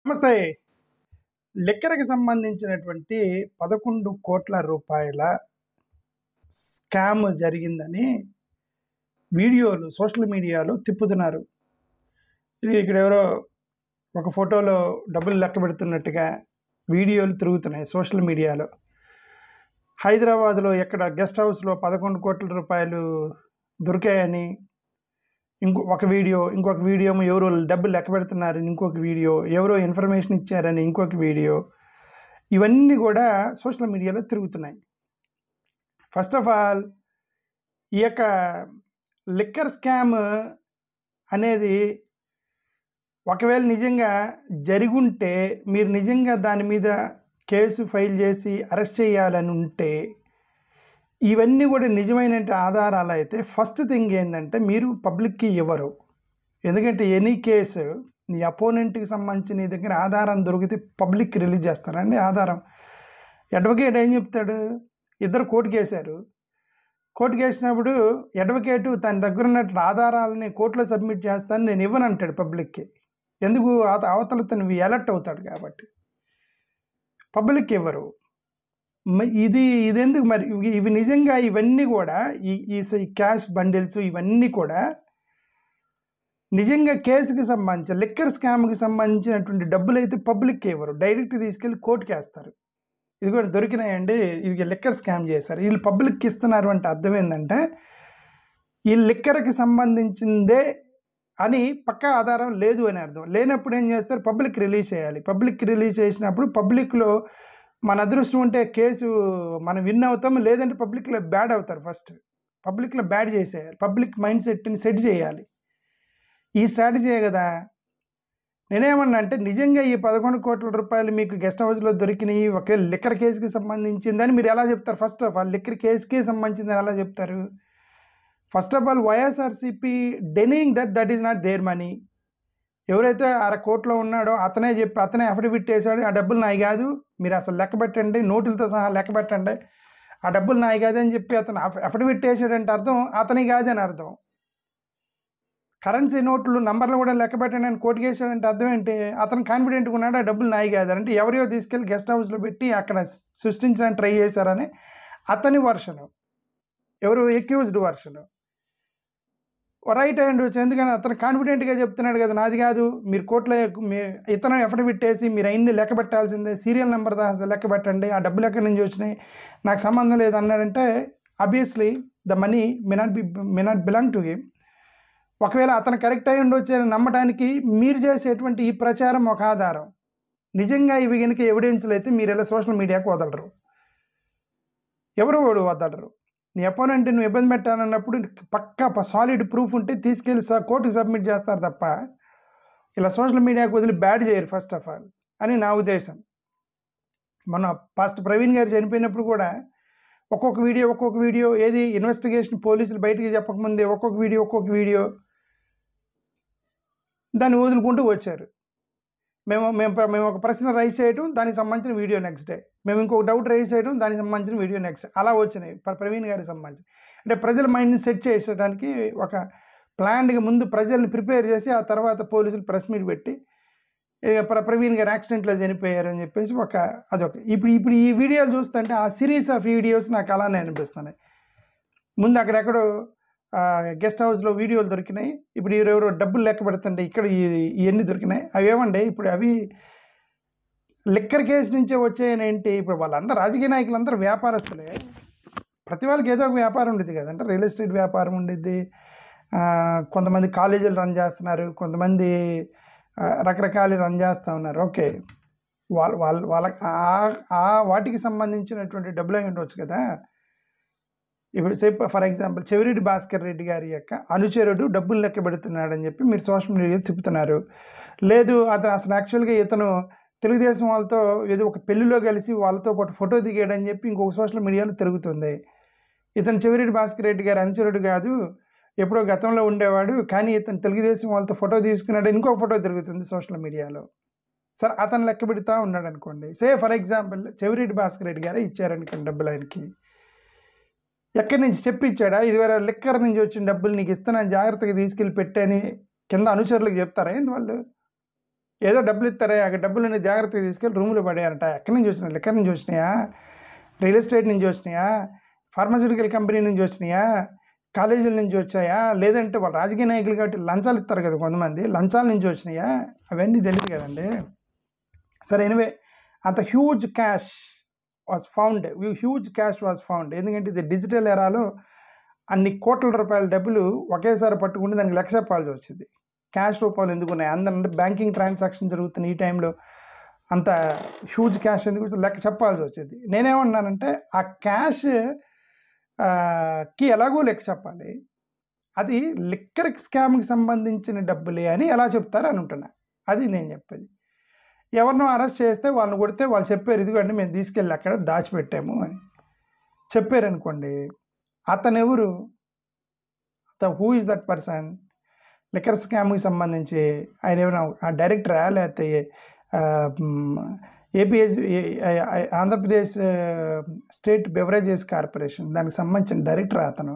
నమస్తే. లిక్కర్‌కి సంబంధించినటువంటి 11,00,00,000 స్కామ్ జరిగిందని వీడియోలు సోషల్ మీడియాలో తిప్పుతున్నారు. ఇది ఇక్కడెవరో ఒక ఫోటోలో డబ్బులు లెక్కబెడుతున్నట్టుగా వీడియోలు తిరుగుతున్నాయి సోషల్ మీడియాలో. హైదరాబాద్‌లో ఎక్కడ గెస్ట్ హౌస్‌లో 11,00,00,000 దొరికాయని ఇంకొక వీడియో ఏమో ఎవరో డబ్బులు లెక్కబెడుతున్నారని ఇంకొక వీడియో, ఎవరో ఇన్ఫర్మేషన్ ఇచ్చారని ఇంకొక వీడియో, ఇవన్నీ కూడా సోషల్ మీడియాలో తిరుగుతున్నాయి. ఫస్ట్ ఆఫ్ ఆల్ ఈ యొక్క లిక్కర్ స్కామ్ అనేది ఒకవేళ నిజంగా జరిగుంటే మీరు నిజంగా దాని మీద కేసు ఫైల్ చేసి అరెస్ట్ చేయాలని ఉంటే ఇవన్నీ కూడా నిజమైన ఆధారాలు అయితే ఫస్ట్ థింగ్ ఏంటంటే మీరు పబ్లిక్కి ఇవ్వరు. ఎందుకంటే ఎనీ కేసు నీ అపోనెంట్కి సంబంధించి నీ దగ్గర ఆధారం దొరికితే పబ్లిక్కి రిలీజ్ చేస్తారండి. ఆధారం అడ్వకేట్ ఏం చెప్తాడు, ఇద్దరు కోర్టుకు వేశారు, కోర్టుకు వేసినప్పుడు అడ్వకేటు తన దగ్గర ఉన్నట్టు ఆధారాలని కోర్టులో సబ్మిట్ చేస్తాను నేను ఇవ్వను అంటాడు పబ్లిక్కి. ఎందుకు? అవతల తను అలర్ట్ అవుతాడు కాబట్టి. పబ్లిక్ ఇవ్వరు. ఇదెందుకు మరి? ఇవి నిజంగా ఇవన్నీ కూడా ఈ క్యాష్ బండిల్స్ ఇవన్నీ కూడా నిజంగా కేసుకి సంబంధించి లిక్కర్ స్కామ్కి సంబంధించినటువంటి డబ్బులు అయితే పబ్లిక్ ఇవ్వరు, డైరెక్ట్ తీసుకెళ్ళి కోర్టుకి వేస్తారు. ఇది కూడా దొరికినాయండి, ఇది లిక్కర్ స్కామ్ చేశారు, వీళ్ళు పబ్లిక్కి ఇస్తున్నారు అంటే అర్థం ఏంటంటే ఈ లిక్కర్కి సంబంధించిందే అని పక్కా ఆధారం లేదు అని అర్థం. లేనప్పుడు ఏం చేస్తారు, పబ్లిక్ రిలీజ్ చేయాలి. పబ్లిక్ రిలీజ్ చేసినప్పుడు పబ్లిక్లో మన అదృష్టం ఉంటే కేసు మనం విన్ అవుతాం, లేదంటే పబ్లిక్లో బ్యాడ్ అవుతారు. ఫస్ట్ పబ్లిక్లో బ్యాడ్ చేసేయాలి, పబ్లిక్ మైండ్ సెట్ని సెట్ చేయాలి. ఈ స్ట్రాటజీయే కదా. నేనేమన్నా అంటే నిజంగా ఈ 11,00,00,000 మీకు గెస్ట్ హౌస్లో దొరికినాయి ఒకే లిక్కర్ కేసుకి సంబంధించిందని మీరు ఎలా చెప్తారు? ఫస్ట్ ఆఫ్ ఆల్ లిక్కర్ కేసుకే సంబంధించిందని ఎలా చెప్తారు? First of all YSRCP denying that is not there money. ఎవరైతే కోర్టులో ఉన్నాడో అతనే అఫిడవిట్ వేసాడు, ఆ డబ్బులు నాయి కాదు, మీరు అసలు లెక్క పెట్టండి, నోటులతో సహా లెక్క పెట్టండి, ఆ డబ్బులు నాయి కాదు అని చెప్పి అతను అఫిడవిట్ వేసాడంటే అర్థం అతని కాదు అని అర్థం. కరెన్సీ నోట్లు నంబర్లు కూడా లెక్క పెట్టండి అని కోర్టుకి వేసాడంటే అర్థం ఏంటి? అతను కాన్ఫిడెంట్గా ఉన్నాడు ఆ డబ్బులు నాయి కాదు అంటే ఎవరియో తీసుకెళ్ళి గెస్ట్ హౌస్లో పెట్టి అక్కడ సృష్టించడానికి ట్రై చేశారని అతని వర్షను, ఎవరు ఎక్యూజ్డ్ వర్షను రైట్ అయ్యి ఉండొచ్చు. ఎందుకని అతను కాన్ఫిడెంట్గా చెప్తున్నాడు కదా నాది కాదు, మీరు కోర్టులో ఇతను ఎఫిడవిట్ వేసి మీరు అన్ని లెక్క పెట్టాల్సిందే, సీరియల్ నెంబర్ దాకా లెక్క పెట్టండి, ఆ డబ్బులు ఎక్కడి నుంచి వచ్చినాయి నాకు సంబంధం లేదు అన్నాడంటే obviously the money may not belong to him. ఒకవేళ అతను కరెక్ట్ అయ్యి ఉండొచ్చు అని నమ్మడానికి మీరు చేసేటువంటి ఈ ప్రచారం ఒక ఆధారం. నిజంగా ఇవి కనుక ఎవిడెన్స్లు అయితే మీరు ఇలా సోషల్ మీడియాకు వదలరు, ఎవరు వదలరు. నీ అపోనెంట్ నువ్వు ఇబ్బంది పెట్టాలన్నప్పుడు పక్కా సాలిడ్ ప్రూఫ్ ఉంటే తీసుకెళ్ళి కోర్టుకు సబ్మిట్ చేస్తారు తప్ప ఇలా సోషల్ మీడియాకు వదిలి బ్యాడ్ చేయరు ఫస్ట్ ఆఫ్ ఆల్ అని నా ఉద్దేశం. మొన్న పాస్టర్ ప్రవీణ్ గారు చనిపోయినప్పుడు కూడా ఒక్కొక్క వీడియో ఏది ఇన్వెస్టిగేషన్ పోలీసులు బయటికి చెప్పకముందే ఒక్కొక్క వీడియో దాన్ని వదులుకుంటూ వచ్చారు. మేము ఒక ప్రశ్న రైజ్ చేయడం దానికి సంబంధించిన వీడియో నెక్స్ట్ డే, మేము ఇంకొక డౌట్ రైజ్ చేయడం దానికి సంబంధించిన వీడియో నెక్స్ట్, అలా వచ్చినాయి ప్రవీణ్ గారికి సంబంధించి. అంటే ప్రజల మైండ్ని సెట్ చేసేయడానికి ఒక ప్లాన్గా ముందు ప్రజల్ని ప్రిపేర్ చేసి ఆ తర్వాత పోలీసులు ప్రెస్ మీట్ పెట్టి ప్రవీణ్ గారు యాక్సిడెంట్లో చనిపోయారు అని చెప్పేసి అదొక ఇప్పుడు ఈ వీడియోలు చూస్తుంటే ఆ సిరీస్ ఆఫ్ వీడియోస్ నాకు అలానే అనిపిస్తున్నాయి. ముందు అక్కడెక్కడో గెస్ట్ హౌస్లో వీడియోలు దొరికినాయి, ఇప్పుడు ఎవరెవరో డబ్బులు లెక్క పెడుతుంటే ఇక్కడ ఇవన్నీ దొరికినాయి. అవి ఏమండి ఇప్పుడు అవి లిక్కర్ కేసు నుంచే వచ్చాయనేంటి? ఇప్పుడు వాళ్ళందరూ రాజకీయ నాయకులందరూ వ్యాపారస్తులే, ప్రతి వాళ్ళకి ఏదో ఒక వ్యాపారం ఉండేది కదంటే, రియల్ ఎస్టేట్ వ్యాపారం ఉండేది, కొంతమంది కాలేజీలు రన్ చేస్తున్నారు, కొంతమంది రకరకాలు రన్ చేస్తూ ఉన్నారు. ఓకే, వాళ్ళకి వాటికి సంబంధించినటువంటి డబ్బులు అయి ఉండవచ్చు కదా. ఇప్పుడు ఫర్ ఎగ్జాంపుల్ చెవిరెడ్డి భాస్కర్ రెడ్డి గారి యొక్క అనుచరుడు డబ్బులు లెక్క పెడుతున్నాడని చెప్పి మీరు సోషల్ మీడియాలో తిప్పుతున్నారు. లేదు అతను అసలు యాక్చువల్గా ఇతను తెలుగుదేశం వాళ్ళతో ఏదో ఒక పెళ్లిలో కలిసి వాళ్ళతో పాటు ఫోటో దిగాడని చెప్పి ఇంకొక సోషల్ మీడియాలో తిరుగుతుంది. ఇతను చెవిరెడ్డి భాస్కర్ రెడ్డి గారి అనుచరుడు కాదు, ఎప్పుడో గతంలో ఉండేవాడు, కానీ ఇతను తెలుగుదేశం వాళ్ళతో ఫోటో తీసుకున్నాడు ఇంకొక ఫోటో తిరుగుతుంది సోషల్ మీడియాలో. సరే అతను లెక్క పెడుతూ ఉన్నాడు అనుకోండి, ఫర్ ఎగ్జాంపుల్ చెవిరెడ్డి భాస్కర్ రెడ్డి గారే ఇచ్చారనుకోండి డబ్బులు ఆయనకి, ఎక్కడి నుంచి చెప్పించాడా ఇదివరకు లిక్కర్ నుంచి వచ్చిన డబ్బులు నీకు ఇస్తానని జాగ్రత్తగా తీసుకెళ్ళి పెట్టని కింద అనుచరులకు చెప్తారా ఏంటి వాళ్ళు? ఏదో డబ్బులు ఇస్తారా, అక్కడ డబ్బులన్నీ జాగ్రత్తగా తీసుకెళ్ళి రూమ్లో పడేయాలంట. ఎక్కడి నుంచి వచ్చినాయి? లిక్కర్ నుంచి వచ్చినాయా, రియల్ ఎస్టేట్ నుంచి వచ్చినాయా, ఫార్మాస్యూటికల్ కంపెనీ నుంచి వచ్చినాయా, కాలేజీల నుంచి వచ్చాయా, లేదంటే వాళ్ళు రాజకీయ నాయకులు కాబట్టి లంచాలు ఇస్తారు కదా కొంతమంది, లంచాల నుంచి వచ్చినాయా, అవన్నీ తెలియదు కదండి. సరే, ఎనివే అంత హ్యూజ్ క్యాష్ వాజ్ ఫౌండ్. ఎందుకంటే ఇది డిజిటల్ ఎరాలో అన్ని కోట్ల రూపాయల డబ్బులు ఒకేసారి పట్టుకుంటే దానికి లెక్క చెప్పాల్సి వచ్చింది. క్యాష్ రూపాయలు ఎందుకు ఉన్నాయి, అందరంటే బ్యాంకింగ్ ట్రాన్సాక్షన్ జరుగుతున్న ఈ టైంలో అంత హ్యూజ్ క్యాష్ ఎందుకు లెక్క చెప్పాల్సి వచ్చింది. నేనేమన్నానంటే ఆ క్యాష్ కి ఎలాగో లెక్క చెప్పాలి, అది లిక్కర్ స్కామ్కి సంబంధించిన డబ్బులే అని ఎలా చెప్తారు అని ఉంటున్నా. అది నేను చెప్పేది. ఎవరినో అరెస్ట్ చేస్తే వాళ్ళని కొడితే వాళ్ళు చెప్పారు ఇదిగోండి మేము తీసుకెళ్ళి అక్కడ దాచిపెట్టాము అని చెప్పారు అనుకోండి. అతను ఎవరు, who is that person? Liquor స్కామ్కి సంబంధించి ఆయన ఏమైనా డైరెక్టరా, లేకపోతే ఆంధ్రప్రదేశ్ స్టేట్ బెవరేజెస్ కార్పొరేషన్ దానికి సంబంధించిన డైరెక్టర్ అతను,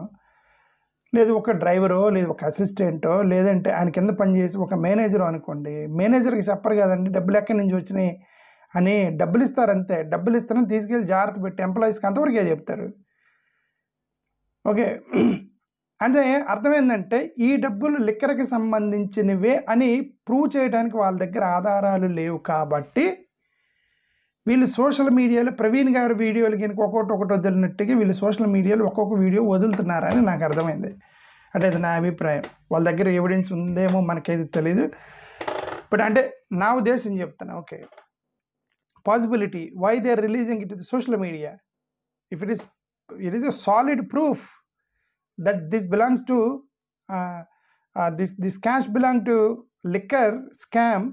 లేదు ఒక డ్రైవరో, లేదు ఒక అసిస్టెంటో, లేదంటే ఆయన కింద పనిచేసి ఒక మేనేజరో అనుకోండి. మేనేజర్కి చెప్పరు కదండి డబ్బులు ఎక్కడి నుంచి వచ్చినాయి అని. డబ్బులు ఇస్తారంతే, డబ్బులు ఇస్తారని తీసుకెళ్ళి జాగ్రత్త పెట్టి ఎంప్లాయీస్కి అంతవరకే చెప్తారు. ఓకే, అంటే అర్థమైందంటే ఈ డబ్బులు లిక్కర్కి సంబంధించినవే అని ప్రూవ్ చేయడానికి వాళ్ళ దగ్గర ఆధారాలు లేవు. కాబట్టి వీళ్ళు సోషల్ మీడియాలో ప్రవీణ్ గారి వీడియోలు కనుక ఒకటి వదిలినట్టుగా వీళ్ళు సోషల్ మీడియాలో ఒక్కొక్క వీడియో వదులుతున్నారని నాకు అర్థమైంది. అంటే అది నా అభిప్రాయం. వాళ్ళ దగ్గర ఎవిడెన్స్ ఉందేమో మనకేది తెలీదు, బట్ అంటే నా ఉద్దేశం చెప్తాను. Okay, possibility why they are releasing it to the social media if it is a solid proof that this belongs to this cash belong to liquor scam.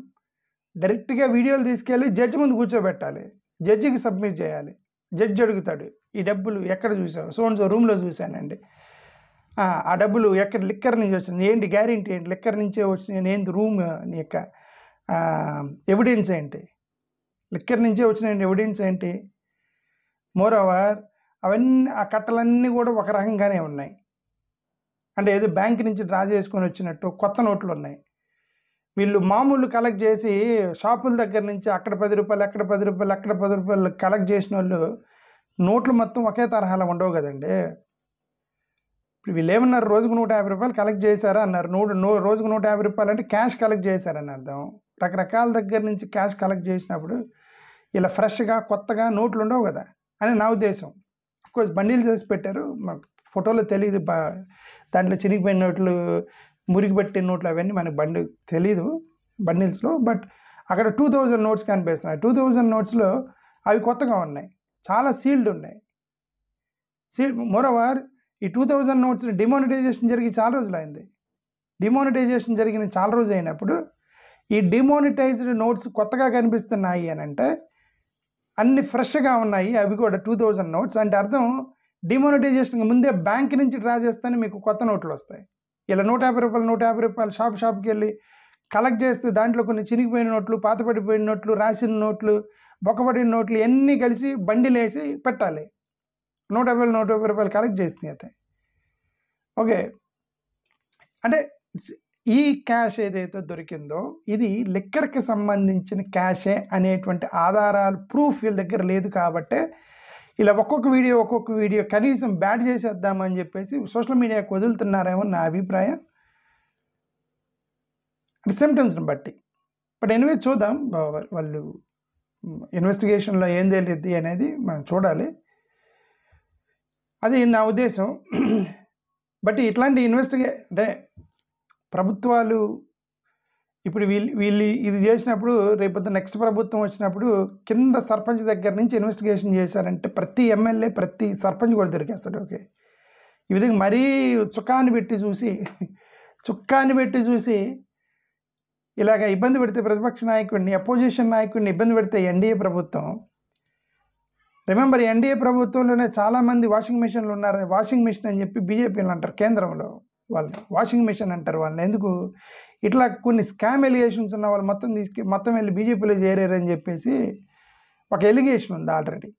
డైరెక్ట్గా వీడియోలు తీసుకెళ్ళి జడ్జి ముందు కూర్చోబెట్టాలి, జడ్జికి సబ్మిట్ చేయాలి. జడ్జి అడుగుతాడు ఈ డబ్బులు ఎక్కడ చూసావు, సో రూమ్లో చూశానండి, ఆ డబ్బులు ఎక్కడ లిక్కర్ నుంచి వచ్చింది, ఏంటి గ్యారెంటీ ఏంటి, లిక్కర్ నుంచే వచ్చినాయి, ఏంటి రూమ్ నీ యొక్క ఎవిడెన్స్ ఏంటి, లిక్కర్ నుంచే వచ్చిన ఎవిడెన్స్ ఏంటి. మోర్ ఓవర్ అవన్నీ ఆ కట్టలన్నీ కూడా ఒక రకంగానే ఉన్నాయి. అంటే ఏదో బ్యాంక్ నుంచి డ్రా చేసుకొని వచ్చినట్టు కొత్త నోట్లు ఉన్నాయి. వీళ్ళు మామూలు కలెక్ట్ చేసి షాపుల దగ్గర నుంచి అక్కడ 10 రూపాయలు, అక్కడ 10 రూపాయలు, అక్కడ 10 రూపాయలు కలెక్ట్ చేసిన వాళ్ళు నోట్లు మొత్తం ఒకే తరహాలో ఉండవు కదండి. ఇప్పుడు వీళ్ళు ఏమన్నారు, రోజుకు 150 రూపాయలు కలెక్ట్ చేశారా అన్నారు. రోజుకు 150 రూపాయలు అంటే క్యాష్ కలెక్ట్ చేశారని అర్థం. రకరకాల దగ్గర నుంచి క్యాష్ కలెక్ట్ చేసినప్పుడు ఇలా ఫ్రెష్గా కొత్తగా నోట్లు ఉండవు కదా అని నా ఉద్దేశం. అఫ్కోర్స్ బండిల్స్ వేసి పెట్టారు, మాకు ఫోటోలో తెలియదు, దాంట్లో చినిగిపోయిన నోట్లు, మురికి పట్టిన నోట్లు అవన్నీ మనకు తెలీదు బండిల్స్లో. బట్ అక్కడ 2000 నోట్స్ కనిపిస్తున్నాయి. 2000 నోట్స్లో అవి కొత్తగా ఉన్నాయి, చాలా సీల్డ్ ఉన్నాయి. మోరోవర్ ఈ 2000 నోట్స్ డిమానిటైజేషన్ జరిగి చాలా రోజులు అయింది. డిమానిటైజేషన్ జరిగిన చాలా రోజు అయినప్పుడు ఈ డిమానిటైజ్డ్ నోట్స్ కొత్తగా కనిపిస్తున్నాయి అని అంటే అన్ని ఫ్రెష్గా ఉన్నాయి, అవి కూడా 2000 నోట్స్. అంటే అర్థం డిమానిటైజేషన్కి ముందే బ్యాంక్ నుంచి డ్రా చేస్తేనే మీకు కొత్త నోట్లు వస్తాయి. ఇలా 150 రూపాయలు షాప్కి వెళ్ళి కలెక్ట్ చేస్తే దాంట్లో కొన్ని చినిగిపోయిన నోట్లు, పాతపడిపోయిన నోట్లు, రాసిన నోట్లు, బొక్కబడిన నోట్లు ఇవన్నీ కలిసి బండిలు వేసి పెట్టాలి. 150 రూపాయలు కలెక్ట్ చేస్తుంది అయితే. ఓకే, అంటే ఈ క్యాష్ ఏదైతే దొరికిందో ఇది లిక్కర్కి సంబంధించిన క్యాషే అనేటువంటి ఆధారాలు ప్రూఫ్ వీళ్ళ దగ్గర లేదు. కాబట్టే ఇలా ఒక్కొక్క వీడియో కనీసం బ్యాడ్ చేసేద్దామని చెప్పేసి సోషల్ మీడియాకి వదులుతున్నారేమో నా అభిప్రాయం, అంటే సిమ్టమ్స్ని బట్టి. బట్ ఎనివే చూద్దాం, వాళ్ళు ఇన్వెస్టిగేషన్లో ఏం తెలియద్ది అనేది మనం చూడాలి, అది నా ఉద్దేశం. బట్ ఇట్లాంటి అంటే ప్రభుత్వాలు ఇప్పుడు వీళ్ళు ఇది చేసినప్పుడు రేపొద్దు నెక్స్ట్ ప్రభుత్వం వచ్చినప్పుడు కింద సర్పంచ్ దగ్గర నుంచి ఇన్వెస్టిగేషన్ చేశారంటే ప్రతి ఎమ్మెల్యే, ప్రతి సర్పంచ్ కూడా దొరికేస్తాడు. ఓకే, ఈ విధంగా మరీ చుక్కాన్ని పెట్టి చూసి ఇలాగ ఇబ్బంది పెడితే ప్రతిపక్ష నాయకుడిని, అపోజిషన్ నాయకుడిని ఇబ్బంది పెడితే ఎన్డీఏ ప్రభుత్వం, రిమెంబర్ ఎన్డీఏ ప్రభుత్వంలోనే చాలామంది వాషింగ్ మిషన్లు ఉన్నారు. వాషింగ్ మిషన్ అని చెప్పి బీజేపీలు అంటారు, కేంద్రంలో వాళ్ళు వాషింగ్ మిషన్ అంటారు వాళ్ళని. ఎందుకు ఇట్లా కొన్ని స్కామ్ ఎలిగేషన్స్ ఉన్న వాళ్ళు మొత్తం వెళ్ళి బీజేపీలో చేరారని చెప్పేసి ఒక ఎలిగేషన్ ఉంది ఆల్రెడీ.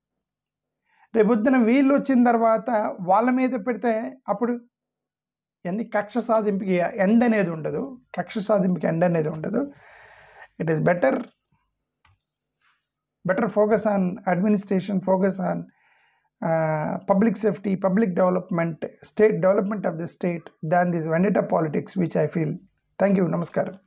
రేపొద్దున వీళ్ళు వచ్చిన తర్వాత వాళ్ళ మీద పెడితే అప్పుడు కక్ష సాధింపుకి ఎండ్ అనేది ఉండదు. It is better focus on administration, focus on public safety, public development, state development of the state than this vendetta politics, which I feel. Thank you. Namaskaram.